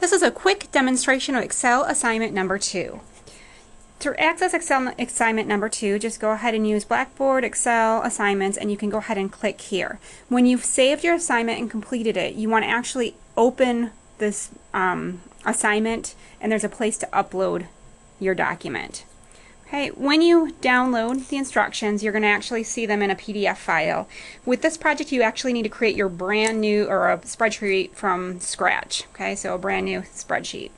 this is a quick demonstration of Excel assignment number 2. To access Excel assignment number 2, just go ahead and use Blackboard, Excel, Assignments, and you can go ahead and click here. When you've saved your assignment and completed it, you want to actually open this assignment, and there's a place to upload your document. Okay, when you download the instructions, you're going to actually see them in a PDF file. With this project, you actually need to create your brand new, or a spreadsheet from scratch. Okay, so a brand new spreadsheet.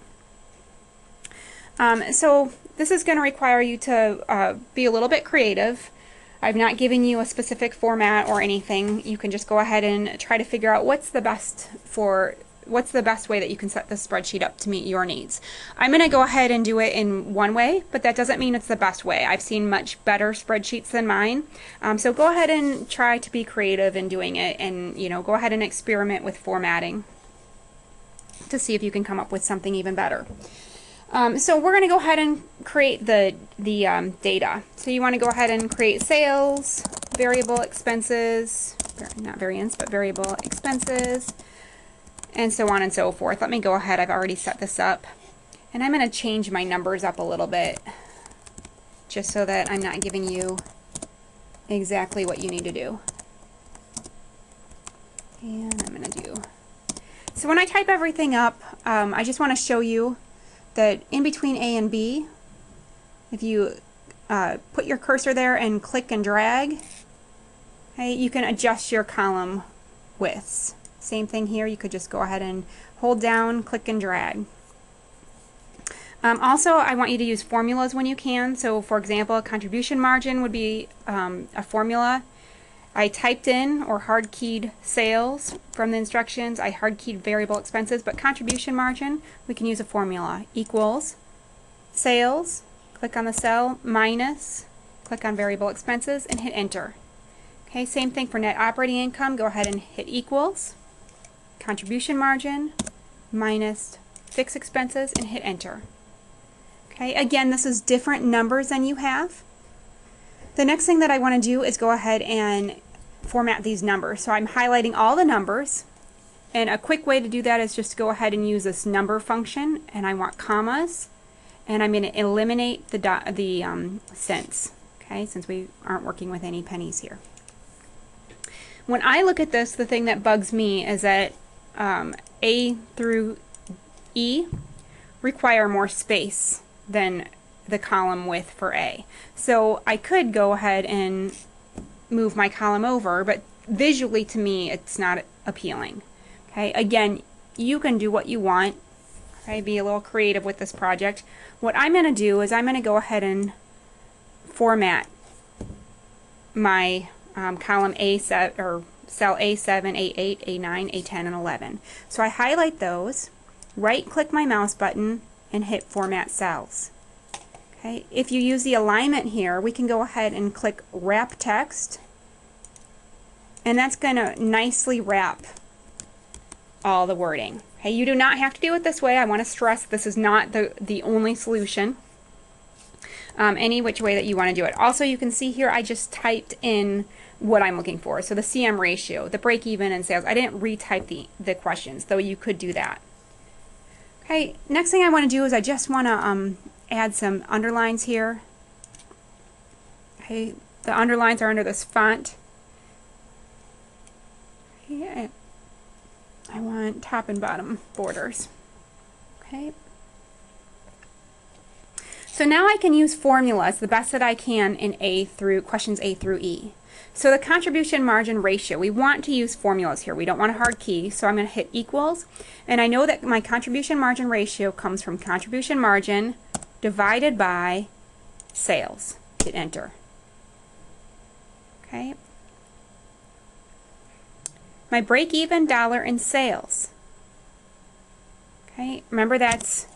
So this is going to require you to be a little bit creative. I've not given you a specific format or anything. You can just go ahead and try to figure out what's the best way that you can set this spreadsheet up to meet your needs. I'm going to go ahead and do it in one way, but that doesn't mean it's the best way. I've seen much better spreadsheets than mine. So go ahead and try to be creative in doing it, and go ahead and experiment with formatting to see if you can come up with something even better. So we're going to go ahead and create the data. So you want to go ahead and create sales, variable expenses, not variance, but variable expenses, and so on and so forth. Let me go ahead. I've already set this up. And I'm going to change my numbers up a little bit just so that I'm not giving you exactly what you need to do. And I'm going to do... So when I type everything up, I just want to show you that in between A and B, if you put your cursor there and click and drag, okay, you can adjust your column widths. Same thing here, you could just go ahead and hold down, click and drag. Also, I want you to use formulas when you can. So for example, a contribution margin would be a formula. I typed in or hard keyed sales from the instructions. I hard keyed variable expenses, but contribution margin, we can use a formula. Equals sales, click on the cell, minus, click on variable expenses, and hit enter. Okay, same thing for net operating income. Go ahead and hit equals, contribution margin, minus fixed expenses, and hit enter. Okay, again, this is different numbers than you have. The next thing that I want to do is go ahead and format these numbers. So I'm highlighting all the numbers, and a quick way to do that is just go ahead and use this number function, and I want commas, and I'm going to eliminate the cents, okay, since we aren't working with any pennies here. When I look at this, the thing that bugs me is that A through E require more space than the column width for A. So I could go ahead and move my column over, but visually to me it's not appealing. Okay, again, you can do what you want. Okay, be a little creative with this project. What I'm going to do is I'm going to go ahead and format my column A7 or cell A7, A8, A9, A10, and 11. So I highlight those, right click my mouse button, and hit Format Cells. Okay, if you use the alignment here, we can go ahead and click Wrap Text, and that's going to nicely wrap all the wording. Okay, you do not have to do it this way. I want to stress this is not the only solution. Any which way that you want to do it. Also, you can see here I just typed in what I'm looking for. So the CM ratio, the break even, and sales. I didn't retype the questions, though you could do that. Okay, next thing I want to do is I just want to add some underlines here. Okay, the underlines are under this font. Okay, I want top and bottom borders. Okay. So now I can use formulas the best that I can in questions A through E. So the contribution margin ratio, we want to use formulas here. We don't want a hard key, so I'm going to hit equals, and I know that my contribution margin ratio comes from contribution margin divided by sales. Hit enter. Okay. My break-even dollar in sales. Okay, remember that's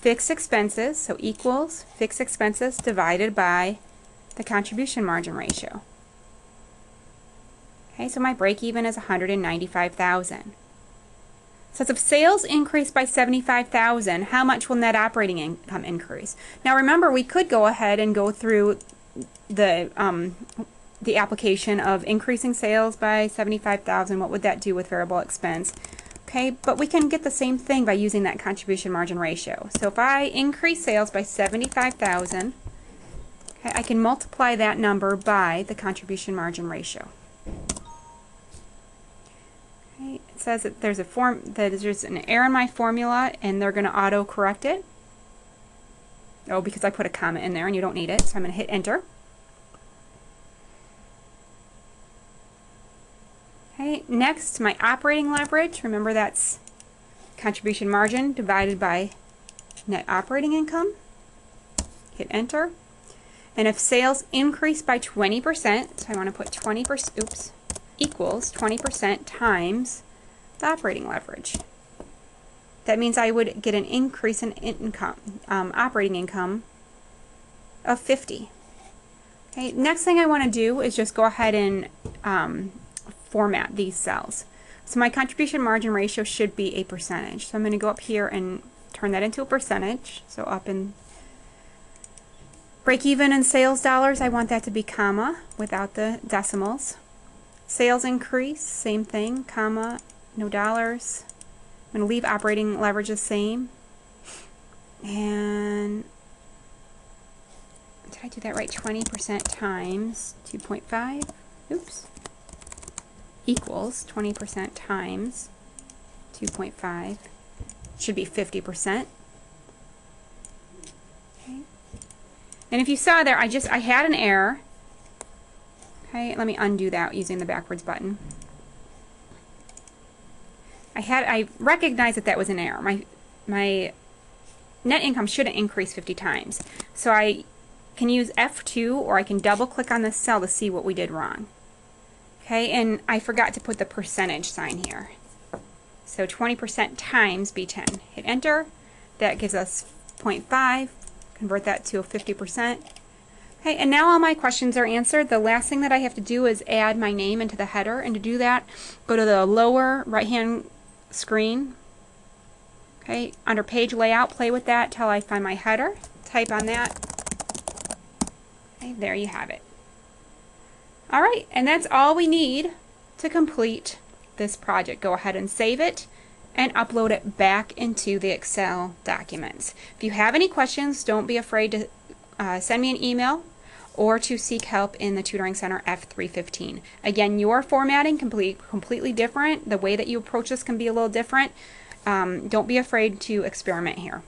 fixed expenses, so equals fixed expenses divided by the contribution margin ratio. Okay, so my break-even is $195,000. So if sales increase by $75,000, how much will net operating income increase? Now remember, we could go ahead and go through the application of increasing sales by $75,000. What would that do with variable expense? Okay, but we can get the same thing by using that contribution margin ratio. So if I increase sales by 75,000, okay, I can multiply that number by the contribution margin ratio. Okay, it says that there's an error in my formula and they're going to auto correct it. Oh, because I put a comma in there and you don't need it, so I'm going to hit enter. Okay, next, my operating leverage. Remember, that's contribution margin divided by net operating income. Hit enter. And if sales increase by 20%, so I want to put 20%, equals 20% times the operating leverage. That means I would get an increase in income, operating income of 50. Okay, next thing I want to do is just go ahead and format these cells. So my contribution margin ratio should be a percentage. So I'm going to go up here and turn that into a percentage. So up in break even in sales dollars, I want that to be comma without the decimals. Sales increase, same thing, comma, no dollars. I'm going to leave operating leverage the same. And did I do that right? 20% times 2.5. Oops. Equals 20% times 2.5. Should be 50%. Okay. And if you saw there, I had an error. Okay, let me undo that using the backwards button. I recognized that was an error. My net income shouldn't increase 50 times. So I can use F2 or I can double click on this cell to see what we did wrong. Okay, and I forgot to put the percentage sign here. So 20% times B10. Hit enter. That gives us 0.5. Convert that to a 50%. Okay, and now all my questions are answered. The last thing that I have to do is add my name into the header. And to do that, go to the lower right-hand screen. Okay, under page layout, play with that till I find my header. Type on that. Okay, there you have it. All right, and that's all we need to complete this project. Go ahead and save it and upload it back into the Excel documents. If you have any questions, don't be afraid to send me an email or to seek help in the Tutoring Center F315. Again, your formatting can be completely different. The way that you approach this can be a little different. Don't be afraid to experiment here.